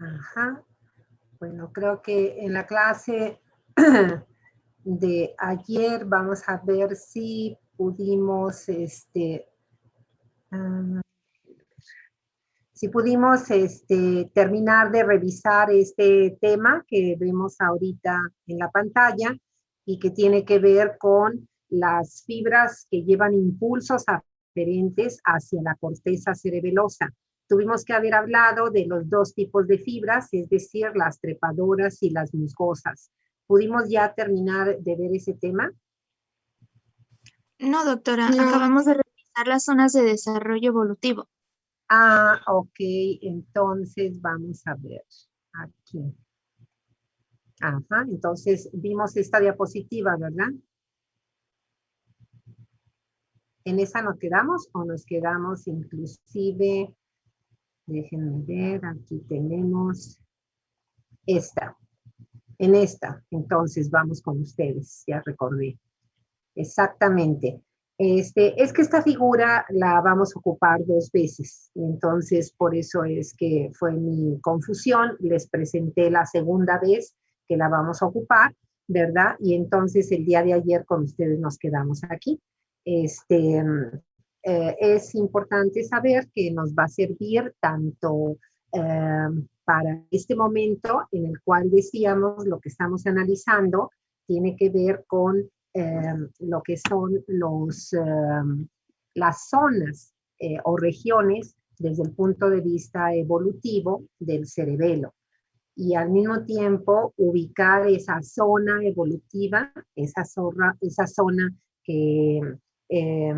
Ajá. Bueno, creo que en la clase de ayer vamos a ver si pudimos, ah, si pudimos terminar de revisar este tema que vemos ahorita en la pantalla y que tiene que ver con las fibras que llevan impulsos aferentes hacia la corteza cerebelosa. Tuvimos que haber hablado de los dos tipos de fibras, es decir, las trepadoras y las musgosas. ¿Pudimos ya terminar de ver ese tema? No, doctora, acabamos de revisar las zonas de desarrollo evolutivo. Ah, ok, entonces vamos a ver aquí. Ajá, entonces vimos esta diapositiva, ¿verdad? ¿En esa nos quedamos o nos quedamos inclusive? Déjenme ver, aquí tenemos esta. En esta, entonces vamos con ustedes, ya recordé. Exactamente. Es que esta figura la vamos a ocupar dos veces, y entonces por eso es que fue mi confusión. Les presenté la segunda vez que la vamos a ocupar, ¿verdad? Y entonces el día de ayer con ustedes nos quedamos aquí. Es importante saber que nos va a servir tanto para este momento en el cual decíamos lo que estamos analizando tiene que ver con lo que son las zonas o regiones desde el punto de vista evolutivo del cerebelo. Y al mismo tiempo ubicar esa zona evolutiva, esa zona que eh,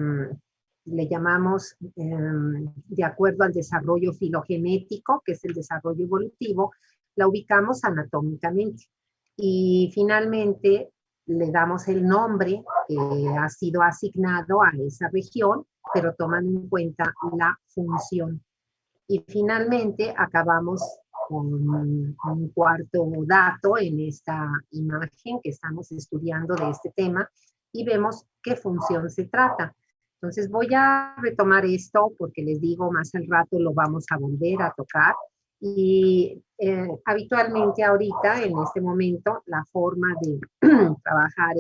le llamamos, de acuerdo al desarrollo filogenético, que es el desarrollo evolutivo, la ubicamos anatómicamente. Y finalmente le damos el nombre que ha sido asignado a esa región, pero tomando en cuenta la función. Y finalmente acabamos con un cuarto dato en esta imagen que estamos estudiando de este tema y vemos qué función se trata. Entonces voy a retomar esto porque les digo, más al rato lo vamos a volver a tocar. Y habitualmente ahorita, en este momento, la forma de trabajar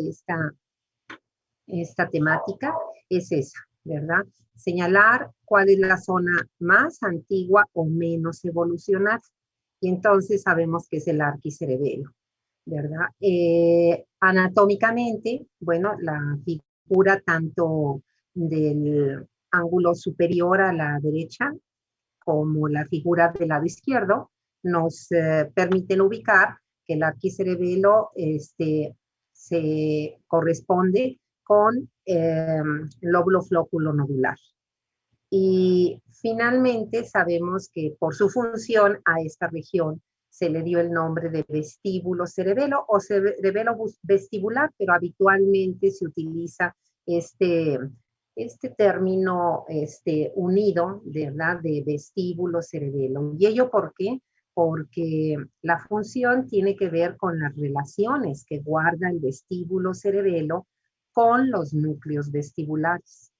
esta temática es esa, ¿verdad? Señalar cuál es la zona más antigua o menos evolucionada. Y entonces sabemos que es el arquicerebelo, ¿verdad? Anatómicamente, bueno, la figura tanto del ángulo superior a la derecha como la figura del lado izquierdo nos permiten ubicar que el arquicerebelo se corresponde con lóbulo flóculo nodular. Y finalmente sabemos que por su función a esta región se le dio el nombre de vestíbulo cerebelo o cerebelo vestibular, pero habitualmente se utiliza este término unido, ¿verdad? De vestíbulo cerebelo. ¿Y ello por qué? Porque la función tiene que ver con las relaciones que guarda el vestíbulo cerebelo con los núcleos vestibulares.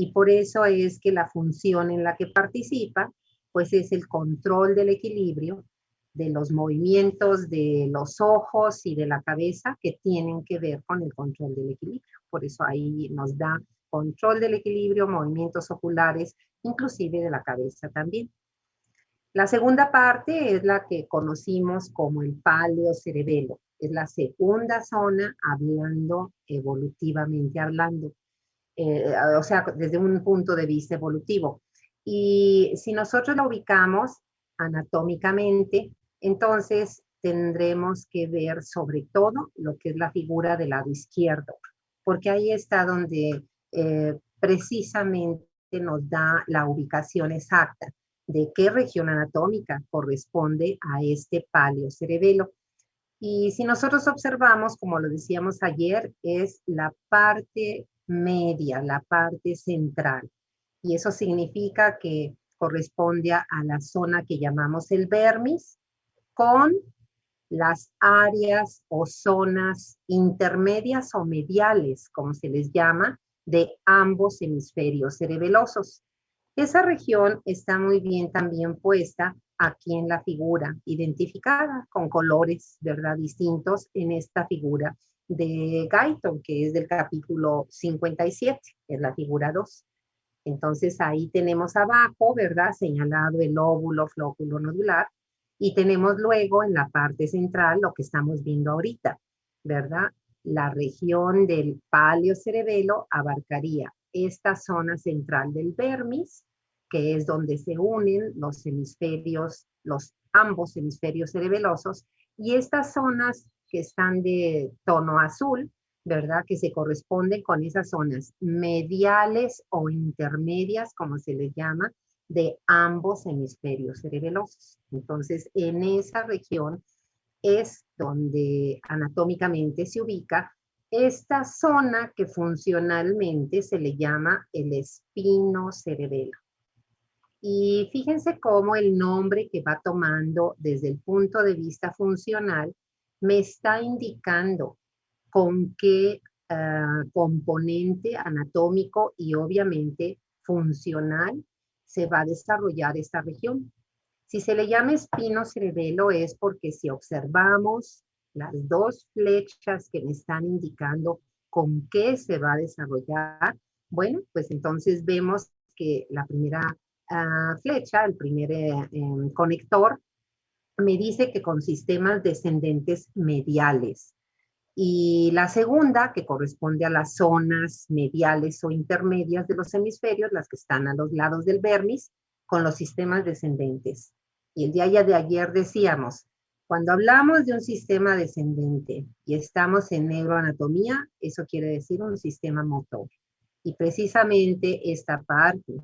Y por eso es que la función en la que participa, pues es el control del equilibrio, de los movimientos de los ojos y de la cabeza que tienen que ver con el control del equilibrio. Por eso ahí nos da control del equilibrio, movimientos oculares, inclusive de la cabeza también. La segunda parte es la que conocimos como el paleocerebelo. Es la segunda zona hablando, evolutivamente hablando. O sea, desde un punto de vista evolutivo. Y si nosotros la ubicamos anatómicamente, entonces tendremos que ver sobre todo lo que es la figura del lado izquierdo, porque ahí está donde precisamente nos da la ubicación exacta de qué región anatómica corresponde a este paleocerebelo. Y si nosotros observamos, como lo decíamos ayer, es la parte media, la parte central. Y eso significa que corresponde a la zona que llamamos el vermis, con las áreas o zonas intermedias o mediales, como se les llama, de ambos hemisferios cerebelosos. Esa región está muy bien también puesta aquí en la figura, identificada con colores, ¿verdad? Distintos en esta figura de Guyton, que es del capítulo 57, que es la figura 2. Entonces ahí tenemos abajo, ¿verdad? Señalado el lóbulo, flóculo nodular, y tenemos luego en la parte central lo que estamos viendo ahorita, ¿verdad? La región del palio-cerebelo abarcaría esta zona central del vermis, que es donde se unen los hemisferios, ambos hemisferios cerebelosos, y estas zonas que están de tono azul, ¿verdad? Que se corresponden con esas zonas mediales o intermedias, como se les llama, de ambos hemisferios cerebelosos. Entonces, en esa región es donde anatómicamente se ubica esta zona que funcionalmente se le llama el espinocerebelo. Y fíjense cómo el nombre que va tomando desde el punto de vista funcional me está indicando con qué componente anatómico y obviamente funcional se va a desarrollar esta región. Si se le llama espinocerebelo es porque si observamos las dos flechas que me están indicando con qué se va a desarrollar, bueno, pues entonces vemos que la primera flecha, el primer conector, me dice que con sistemas descendentes mediales. Y la segunda, que corresponde a las zonas mediales o intermedias de los hemisferios, las que están a los lados del vermis, con los sistemas descendentes. Y el día de ayer decíamos, cuando hablamos de un sistema descendente y estamos en neuroanatomía, eso quiere decir un sistema motor. Y precisamente esta parte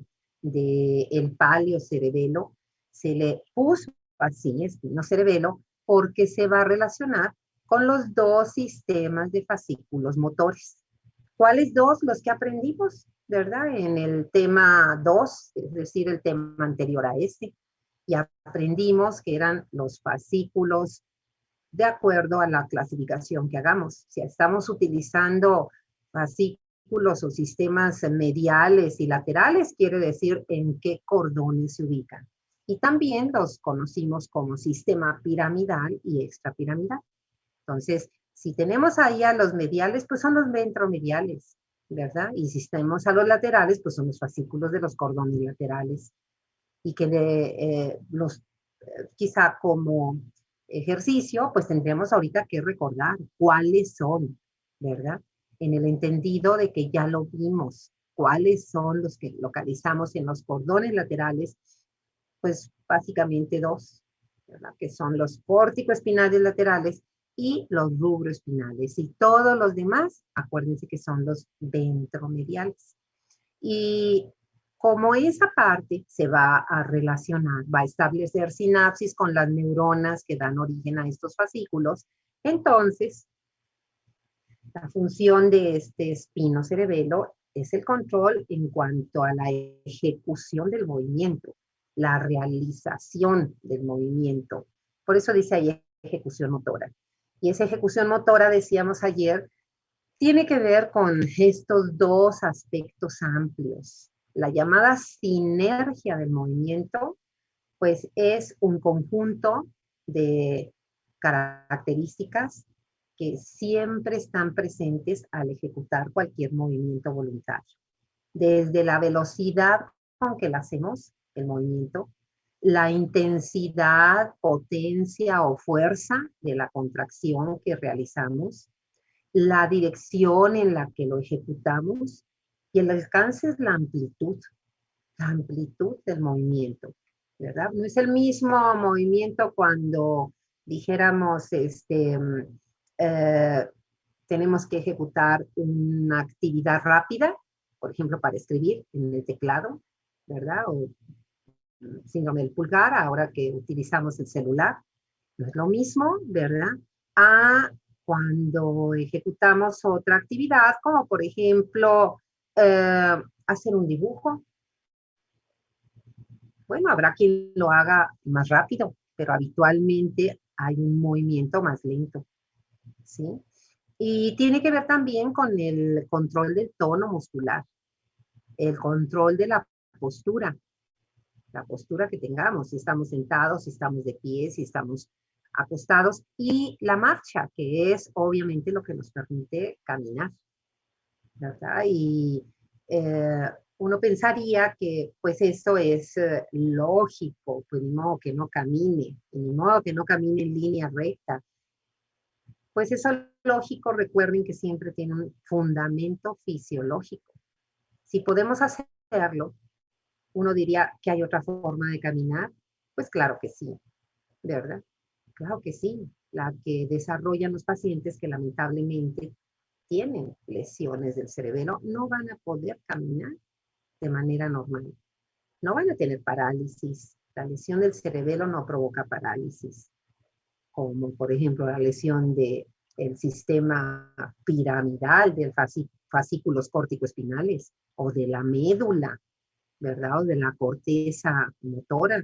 del palio-cerebelo se le puso así, espino-cerebelo, porque se va a relacionar con los dos sistemas de fascículos motores. ¿Cuáles dos? Los que aprendimos, ¿verdad? En el tema 2, es decir, el tema anterior a este. Y aprendimos que eran los fascículos de acuerdo a la clasificación que hagamos. Si estamos utilizando fascículos o sistemas mediales y laterales, quiere decir en qué cordones se ubican. Y también los conocimos como sistema piramidal y extrapiramidal. Entonces, si tenemos ahí a los mediales, pues son los ventromediales, ¿verdad? Y si tenemos a los laterales, pues son los fascículos de los cordones laterales. Y que quizá como ejercicio, pues tendríamos ahorita que recordar cuáles son, ¿verdad? En el entendido de que ya lo vimos, cuáles son los que localizamos en los cordones laterales, pues básicamente dos, ¿verdad? Que son los pórtico-espinales laterales y los rubroespinales. Y todos los demás, acuérdense que son los ventromediales. Y como esa parte se va a relacionar, va a establecer sinapsis con las neuronas que dan origen a estos fascículos, entonces la función de este espinocerebelo es el control en cuanto a la ejecución del movimiento, la realización del movimiento. Por eso dice ahí ejecución motora. Y esa ejecución motora, decíamos ayer, tiene que ver con estos dos aspectos amplios. La llamada sinergia del movimiento, pues es un conjunto de características que siempre están presentes al ejecutar cualquier movimiento voluntario. Desde la velocidad con que la hacemos, el movimiento, la intensidad, potencia o fuerza de la contracción que realizamos, la dirección en la que lo ejecutamos y el alcance es la amplitud del movimiento, ¿verdad? No es el mismo movimiento cuando dijéramos, eh, tenemos que ejecutar una actividad rápida, por ejemplo, para escribir en el teclado, ¿verdad? O síndrome del pulgar, ahora que utilizamos el celular. No es lo mismo, ¿verdad? A cuando ejecutamos otra actividad, como por ejemplo, hacer un dibujo. Bueno, habrá quien lo haga más rápido, pero habitualmente hay un movimiento más lento, ¿sí? Y tiene que ver también con el control del tono muscular, el control de la postura, la postura que tengamos, si estamos sentados, si estamos de pie, si estamos acostados, y la marcha, que es obviamente lo que nos permite caminar, ¿verdad? Y eh, uno pensaría que pues esto es lógico, pues ni modo que no camine, ni modo que no camine en línea recta. Pues eso lógico, recuerden que siempre tiene un fundamento fisiológico. Si podemos hacerlo, uno diría que hay otra forma de caminar, pues claro que sí, ¿verdad? Claro que sí, la que desarrollan los pacientes que lamentablemente tienen lesiones del cerebelo no van a poder caminar de manera normal. No van a tener parálisis. La lesión del cerebelo no provoca parálisis, como por ejemplo la lesión del sistema piramidal de fascículos córtico-espinales o de la médula, ¿verdad? O de la corteza motora.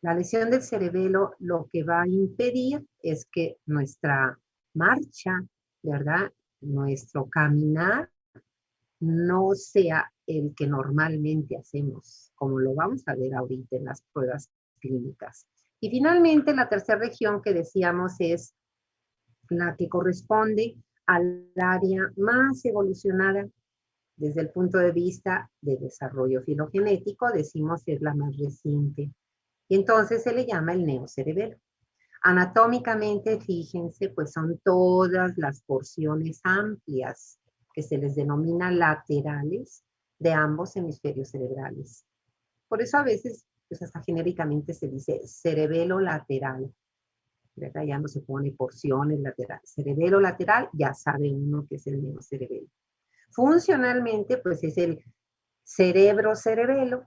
La lesión del cerebelo lo que va a impedir es que nuestra marcha, ¿verdad? Nuestro caminar no sea el que normalmente hacemos, como lo vamos a ver ahorita en las pruebas clínicas. Y finalmente, la tercera región que decíamos es la que corresponde al área más evolucionada desde el punto de vista de desarrollo filogenético, decimos es la más reciente. Y entonces se le llama el neocerebelo. Anatómicamente, fíjense, pues son todas las porciones amplias que se les denomina laterales de ambos hemisferios cerebrales. Por eso a veces, pues hasta genéricamente se dice cerebelo lateral, ¿verdad? Ya no se pone porciones laterales. Cerebelo lateral, ya sabe uno que es el neocerebelo. Funcionalmente, pues es el cerebro-cerebelo.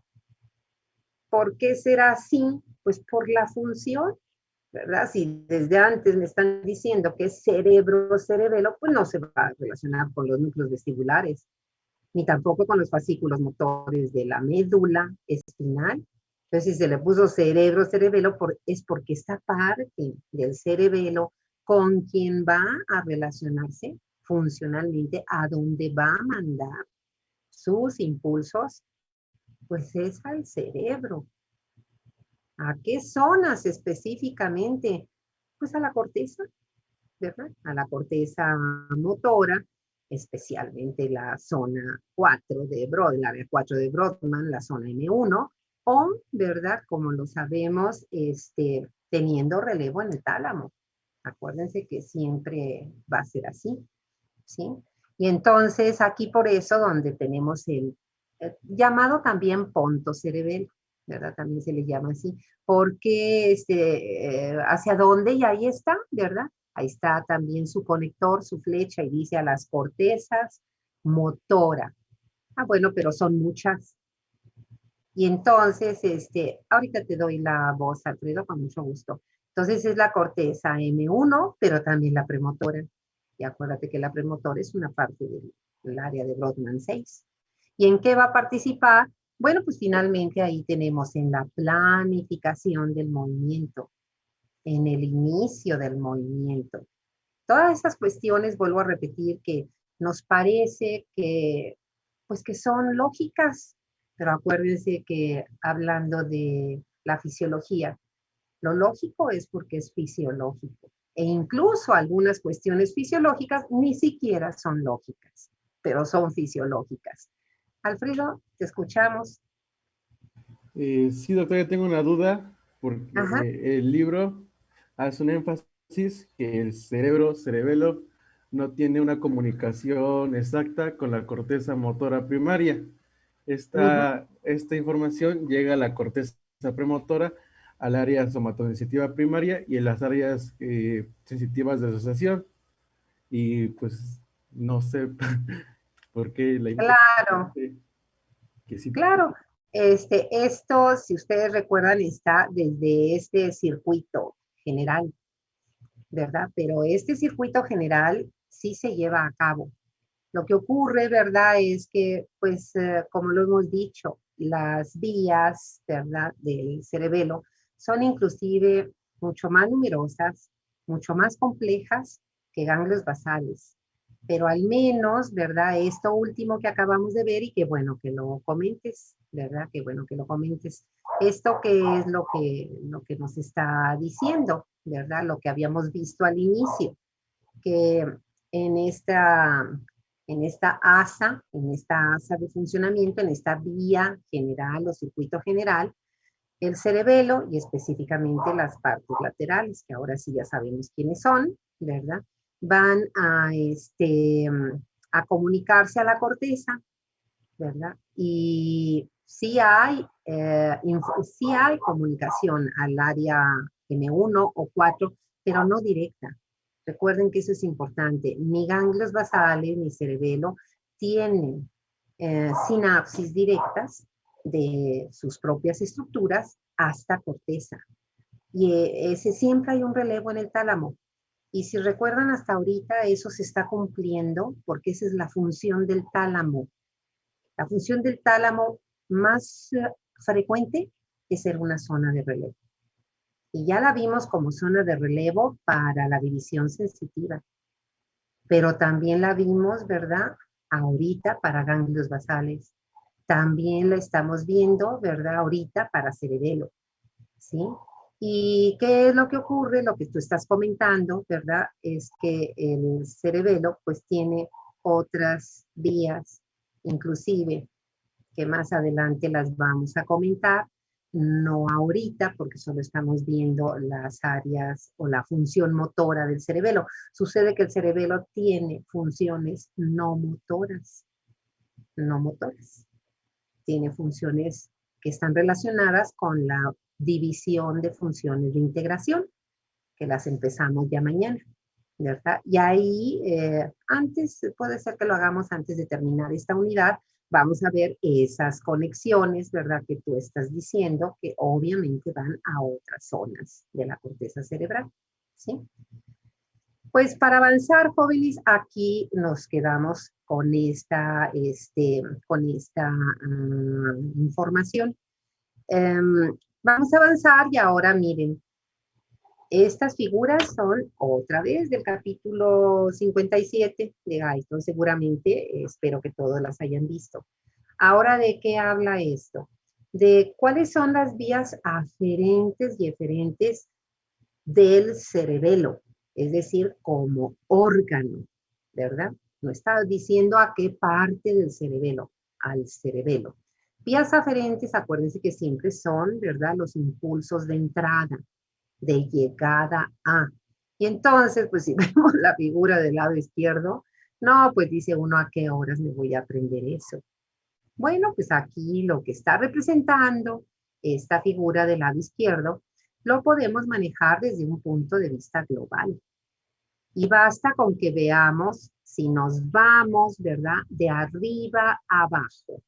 ¿Por qué será así? Pues por la función, ¿verdad? Si desde antes me están diciendo que es cerebro-cerebelo, pues no se va a relacionar con los núcleos vestibulares, ni tampoco con los fascículos motores de la médula espinal. Entonces, si se le puso cerebro-cerebelo, es porque esta parte del cerebelo con quien va a relacionarse funcionalmente, a dónde va a mandar sus impulsos, pues es al cerebro. ¿A qué zonas específicamente? Pues a la corteza, ¿verdad? A la corteza motora, especialmente la zona 4 de Brodmann, el área 4 de Brodmann, la zona M1, o, ¿verdad? Como lo sabemos, teniendo relevo en el tálamo. Acuérdense que siempre va a ser así, ¿sí? Y entonces aquí por eso donde tenemos el llamado también ponto cerebelo, ¿verdad? También se le llama así, porque hacia dónde y ahí está, ¿verdad? Ahí está también su conector, su flecha, y dice a las cortezas motora. Ah, bueno, pero son muchas. Y entonces, ahorita te doy la voz, Alfredo, con mucho gusto. Entonces es la corteza M1, pero también la premotora. Y acuérdate que la premotora es una parte del área de Brodmann 6. ¿Y en qué va a participar? Bueno, pues finalmente ahí tenemos en la planificación del movimiento, en el inicio del movimiento. Todas estas cuestiones, vuelvo a repetir, que nos parece que, pues que son lógicas, pero acuérdense que hablando de la fisiología, lo lógico es porque es fisiológico. E incluso algunas cuestiones fisiológicas ni siquiera son lógicas, pero son fisiológicas. Alfredo, te escuchamos. Sí, doctora, tengo una duda, porque Ajá. el libro hace un énfasis que el cerebelo, no tiene una comunicación exacta con la corteza motora primaria. Uh-huh. Esta información llega a la corteza premotora, al área somatosensitiva primaria y en las áreas sensitivas de asociación. Y pues no sé por qué la Claro, importante que sí. claro. Esto, si ustedes recuerdan, está desde este circuito general, ¿verdad? Pero este circuito general sí se lleva a cabo. Lo que ocurre, ¿verdad? Es que, pues, como lo hemos dicho, las vías, ¿verdad? Del cerebelo son inclusive mucho más numerosas, mucho más complejas que ganglios basales. Pero al menos, ¿verdad? Esto último que acabamos de ver y que bueno que lo comentes, ¿verdad? Que bueno que lo comentes. Esto que es lo que nos está diciendo, ¿verdad? Lo que habíamos visto al inicio, que en esta, en esta asa de funcionamiento, en esta vía general o circuito general, el cerebelo y específicamente las partes laterales, que ahora sí ya sabemos quiénes son, ¿verdad? Van a comunicarse a la corteza, ¿verdad? Y sí hay comunicación al área M1 o 4, pero no directa. Recuerden que eso es importante. Ni ganglios basales ni cerebelo tienen sinapsis directas de sus propias estructuras hasta corteza. Y ese siempre hay un relevo en el tálamo. Y si recuerdan hasta ahorita, eso se está cumpliendo porque esa es la función del tálamo. La función del tálamo más frecuente es ser una zona de relevo. Y ya la vimos como zona de relevo para la división sensitiva. Pero también la vimos, ¿verdad? Ahorita para ganglios basales. También la estamos viendo, ¿verdad? Ahorita para cerebelo, ¿sí? ¿Y qué es lo que ocurre? Lo que tú estás comentando, ¿verdad? Es que el cerebelo pues tiene otras vías, inclusive, que más adelante las vamos a comentar, no ahorita porque solo estamos viendo las áreas o la función motora del cerebelo. Sucede que el cerebelo tiene funciones no motoras, no motoras. Tiene funciones que están relacionadas con la división de funciones de integración, que las empezamos ya mañana, ¿verdad? Y ahí, puede ser que lo hagamos antes de terminar esta unidad, vamos a ver esas conexiones, ¿verdad? Que tú estás diciendo que obviamente van a otras zonas de la corteza cerebral, ¿sí? Pues para avanzar, jóvenes, aquí nos quedamos con esta información. Vamos a avanzar y ahora miren, estas figuras son otra vez del capítulo 57 de Guyton, seguramente, espero que todos las hayan visto. Ahora, ¿de qué habla esto? De cuáles son las vías aferentes y eferentes del cerebelo, es decir, como órgano, ¿verdad? No está diciendo a qué parte del cerebelo, al cerebelo. Vías aferentes, acuérdense que siempre son, ¿verdad? Los impulsos de entrada, de llegada a. Y entonces, pues si vemos la figura del lado izquierdo, no, pues dice uno a qué horas me voy a aprender eso. Bueno, pues aquí lo que está representando esta figura del lado izquierdo, lo podemos manejar desde un punto de vista global. Y basta con que veamos si nos vamos, ¿verdad? De arriba a abajo.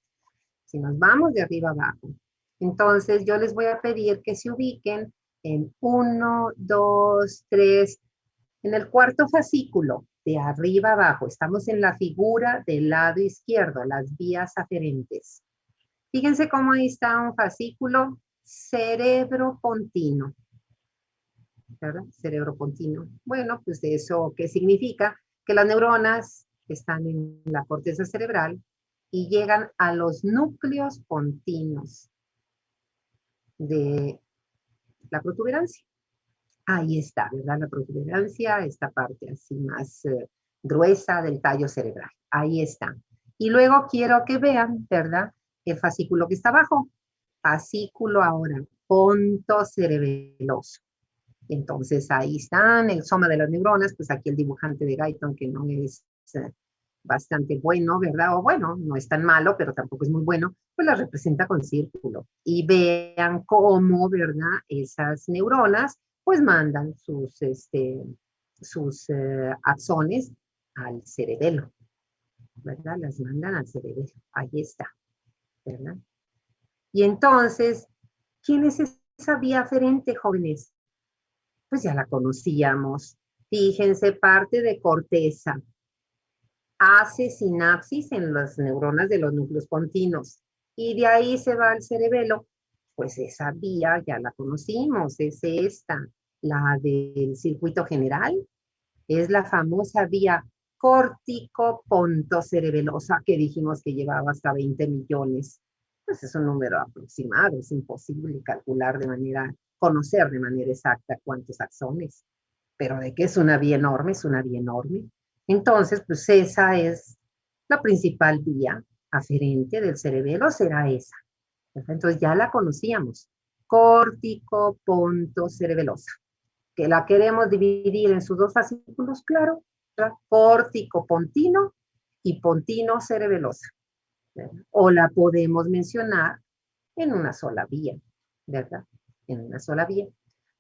Si nos vamos de arriba a abajo. Entonces yo les voy a pedir que se ubiquen en 1, 2, 3, en el cuarto fascículo, de arriba a abajo. Estamos en la figura del lado izquierdo, las vías aferentes. Fíjense cómo ahí está un fascículo cerebropontino. ¿Verdad? Cerebropontino. Bueno, pues eso, ¿qué significa? Que las neuronas están en la corteza cerebral y llegan a los núcleos pontinos de la protuberancia. Ahí está, ¿verdad? La protuberancia, esta parte así más gruesa del tallo cerebral. Ahí está. Y luego quiero que vean, ¿verdad? El fascículo que está abajo. Fascículo ahora, ponto cerebeloso. Entonces ahí están el soma de las neuronas, pues aquí el dibujante de Guyton, que no es bastante bueno, ¿verdad? O bueno, no es tan malo, pero tampoco es muy bueno, pues la representa con círculo. Y vean cómo, ¿verdad? Esas neuronas, pues mandan sus axones al cerebelo, ¿verdad? Las mandan al cerebelo. Ahí está, ¿verdad? Y entonces, ¿quién es esa vía aferente, jóvenes? Pues ya la conocíamos. Fíjense, parte de corteza. Hace sinapsis en las neuronas de los núcleos pontinos. Y de ahí se va al cerebelo. Pues esa vía ya la conocimos, es esta, la del circuito general. Es la famosa vía corticoponto cerebelosa, que dijimos que llevaba hasta 20 millones. Pues es un número aproximado, es imposible calcular conocer de manera exacta cuántos axones, pero de que es una vía enorme, es una vía enorme. Entonces, pues esa es la principal vía aferente del cerebelo, será esa. Entonces ya la conocíamos, corticoponto cerebelosa, que la queremos dividir en sus dos fascículos, claro, corticopontino y pontino cerebelosa, ¿verdad? O la podemos mencionar en una sola vía, ¿verdad? En una sola vía.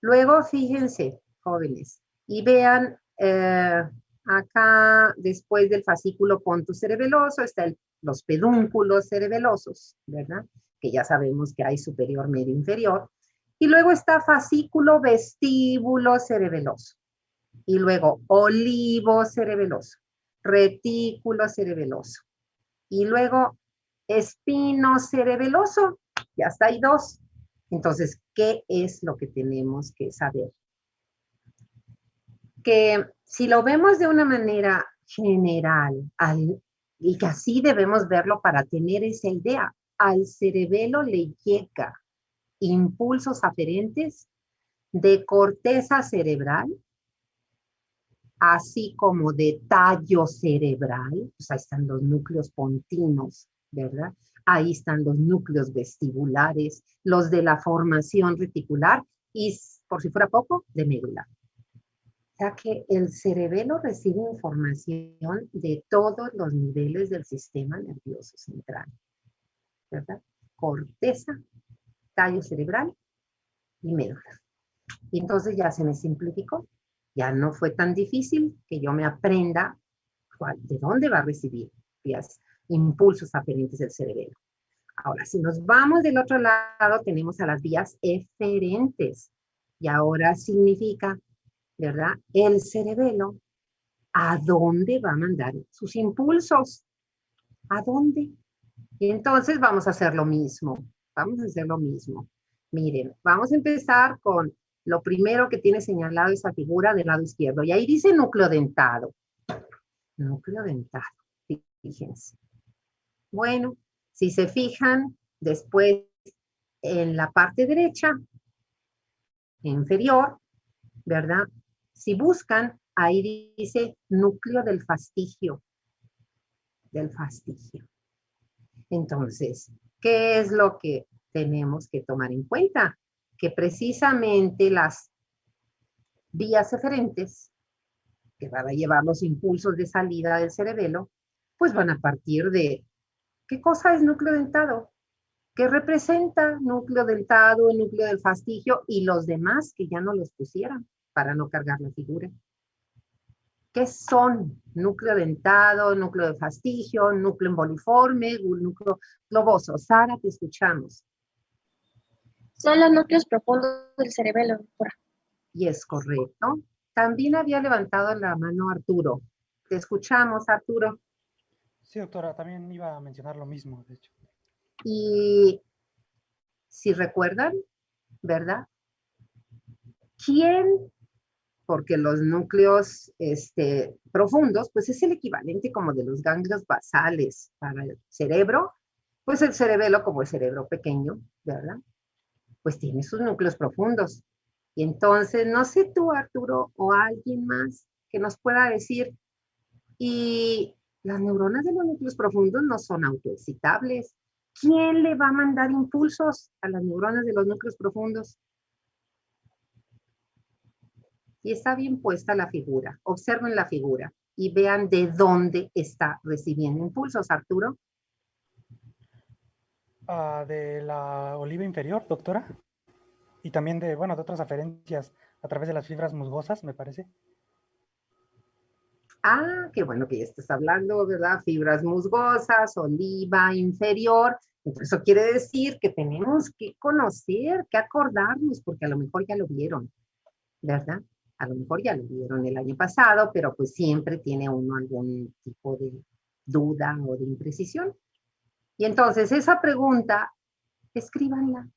Luego, fíjense, jóvenes, y vean, acá después del fascículo ponto cerebeloso están los pedúnculos cerebelosos, ¿verdad? Que ya sabemos que hay superior, medio, inferior. Y luego está fascículo vestíbulo cerebeloso. Y luego olivo cerebeloso, retículo cerebeloso. Y luego espino cerebeloso. Ya está, hay dos. Entonces, ¿qué es lo que tenemos que saber? Que si lo vemos de una manera general, y que así debemos verlo para tener esa idea, al cerebelo le llega impulsos aferentes de corteza cerebral, así como de tallo cerebral, pues ahí están los núcleos pontinos, ¿verdad? Ahí están los núcleos vestibulares, los de la formación reticular y, por si fuera poco, de médula. O sea que el cerebelo recibe información de todos los niveles del sistema nervioso central, ¿verdad? Corteza, tallo cerebral y médula. Y entonces ya se me simplificó. Ya no fue tan difícil que yo me aprenda de dónde va a recibir vías, impulsos aferentes del cerebelo. Ahora, si nos vamos del otro lado, tenemos a las vías eferentes. Y ahora significa, ¿verdad? El cerebelo, ¿a dónde va a mandar sus impulsos? ¿A dónde? Y entonces vamos a hacer lo mismo. Vamos a hacer lo mismo. Miren, vamos a empezar con lo primero que tiene señalado esa figura del lado izquierdo. Y ahí dice núcleo dentado. Núcleo dentado. Fíjense. Bueno, si se fijan, después en la parte derecha, inferior, ¿verdad? Si buscan, ahí dice núcleo del fastigio. Del fastigio. Entonces, ¿qué es lo que tenemos que tomar en cuenta? Que precisamente las vías eferentes que van a llevar los impulsos de salida del cerebelo, pues van a partir de, ¿qué cosa es núcleo dentado? ¿Qué representa núcleo dentado, el núcleo del fastigio y los demás que ya no los pusieran para no cargar la figura? ¿Qué son? Núcleo dentado, núcleo de fastigio, núcleo emboliforme, núcleo globoso. Sara, te escuchamos. Son los núcleos profundos del cerebelo, doctora. Y es correcto. También había levantado la mano Arturo. Te escuchamos, Arturo. Sí, doctora, también iba a mencionar lo mismo, de hecho. Y si recuerdan, ¿verdad? ¿Quién? Porque los núcleos profundos, pues es el equivalente como de los ganglios basales para el cerebro, pues el cerebelo como el cerebro pequeño, ¿verdad? Pues tiene sus núcleos profundos. Y entonces, no sé tú, Arturo, o alguien más que nos pueda decir, y las neuronas de los núcleos profundos no son autoexcitables. ¿Quién le va a mandar impulsos a las neuronas de los núcleos profundos? Y está bien puesta la figura. Observen la figura y vean de dónde está recibiendo impulsos, Arturo. De la oliva inferior, doctora. Y también de, bueno, de otras aferencias a través de las fibras musgosas, me parece. Ah, qué bueno que ya estás hablando, ¿verdad? Fibras musgosas, oliva inferior. Entonces, eso quiere decir que tenemos que conocer, que acordarnos, porque a lo mejor ya lo vieron, ¿verdad? A lo mejor ya lo vieron el año pasado, pero pues siempre tiene uno algún tipo de duda o de imprecisión. Y entonces esa pregunta, escríbanla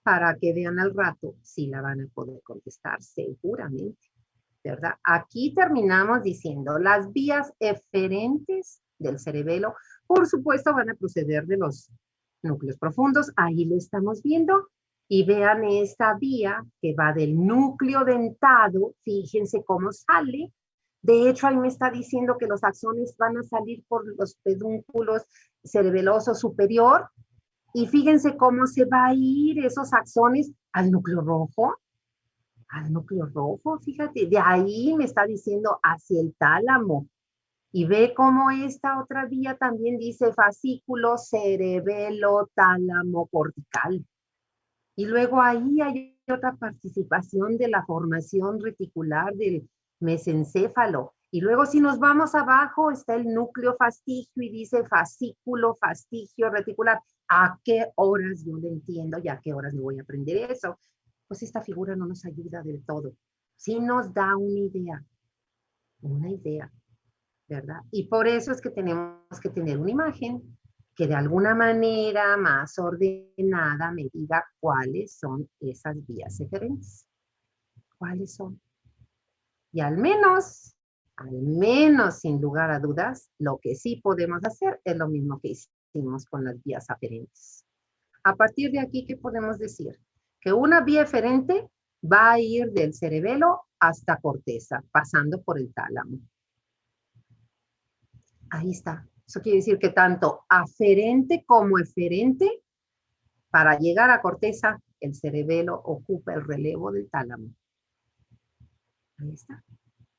para que vean al rato si la van a poder contestar seguramente. ¿verdad? Aquí terminamos diciendo las vías eferentes del cerebelo, por supuesto, van a proceder de los núcleos profundos. Ahí lo estamos viendo. Y vean esta vía que va del núcleo dentado. Fíjense cómo sale. De hecho, ahí me está diciendo que los axones van a salir por los pedúnculos cerebeloso superior. Y fíjense cómo se va a ir esos axones al núcleo rojo. Al núcleo rojo, fíjate. De ahí me está diciendo hacia el tálamo. Y ve cómo esta otra vía también dice fascículo cerebelo tálamo cortical. Y luego ahí hay otra participación de la formación reticular del mesencéfalo. Y luego si nos vamos abajo está el núcleo fastigio y dice fascículo, fastigio reticular. ¿A qué horas yo lo entiendo y a qué horas me voy a aprender eso? Pues esta figura no nos ayuda del todo. Sí nos da una idea, ¿verdad? Y por eso es que tenemos que tener una imagen que de alguna manera más ordenada me diga cuáles son esas vías eferentes. ¿Cuáles son? Y al menos, sin lugar a dudas, lo que sí podemos hacer es lo mismo que hicimos con las vías aferentes. A partir de aquí, ¿qué podemos decir? Que una vía eferente va a ir del cerebelo hasta corteza, pasando por el tálamo. Ahí está. Eso quiere decir que tanto aferente como eferente, para llegar a corteza, el cerebelo ocupa el relevo del tálamo. Ahí está,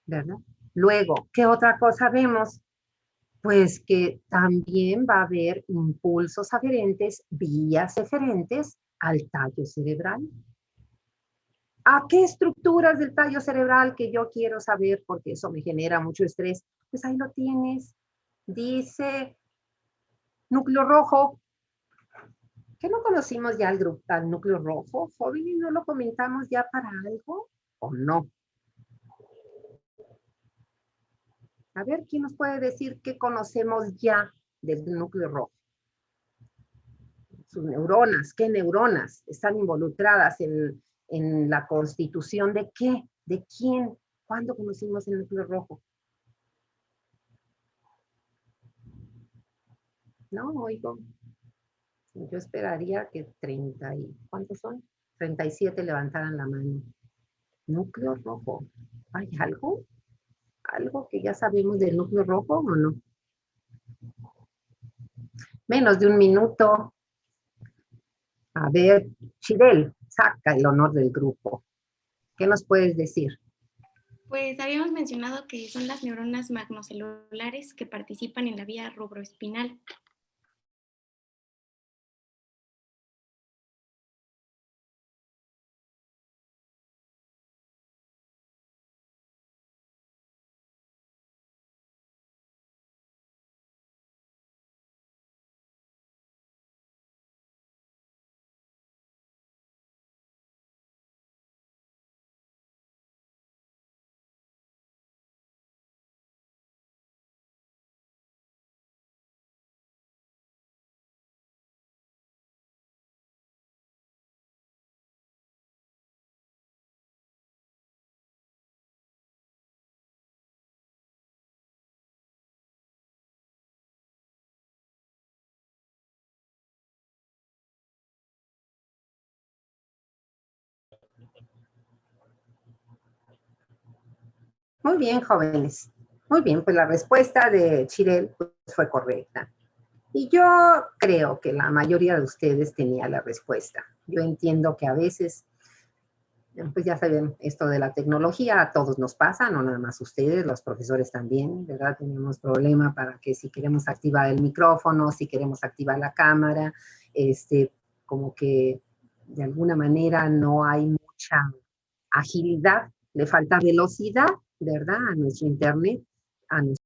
¿verdad? Luego, ¿qué otra cosa vemos? Pues que también va a haber impulsos aferentes, vías eferentes al tallo cerebral. ¿A qué estructuras del tallo cerebral que yo quiero saber? Porque eso me genera mucho estrés. Pues ahí lo tienes. Dice núcleo rojo. ¿Qué no conocimos ya al núcleo rojo? Jóvenes, ¿no lo comentamos ya para algo o no? A ver, ¿quién nos puede decir qué conocemos ya del núcleo rojo? Sus neuronas, ¿qué neuronas están involucradas en la constitución de qué? ¿De quién? ¿Cuándo conocimos el núcleo rojo? No, oigo. Yo esperaría que 30 y... ¿Cuántos son? 37 levantaran la mano. Núcleo rojo. ¿Hay algo? ¿Algo que ya sabemos del núcleo rojo o no? Menos de un minuto. A ver, Chidel, saca el honor del grupo. ¿Qué nos puedes decir? Pues habíamos mencionado que son las neuronas magnocelulares que participan en la vía rubroespinal. Muy bien, jóvenes. Muy bien, pues la respuesta de Chirel pues, fue correcta. Y yo creo que la mayoría de ustedes tenía la respuesta. Yo entiendo que a veces, pues ya saben, esto de la tecnología a todos nos pasa, no nada más ustedes, los profesores también, ¿verdad? Tenemos problema para que si queremos activar el micrófono, si queremos activar la cámara, como que de alguna manera no hay mucha agilidad, le falta velocidad, ¿verdad? A nuestro internet, a nuestro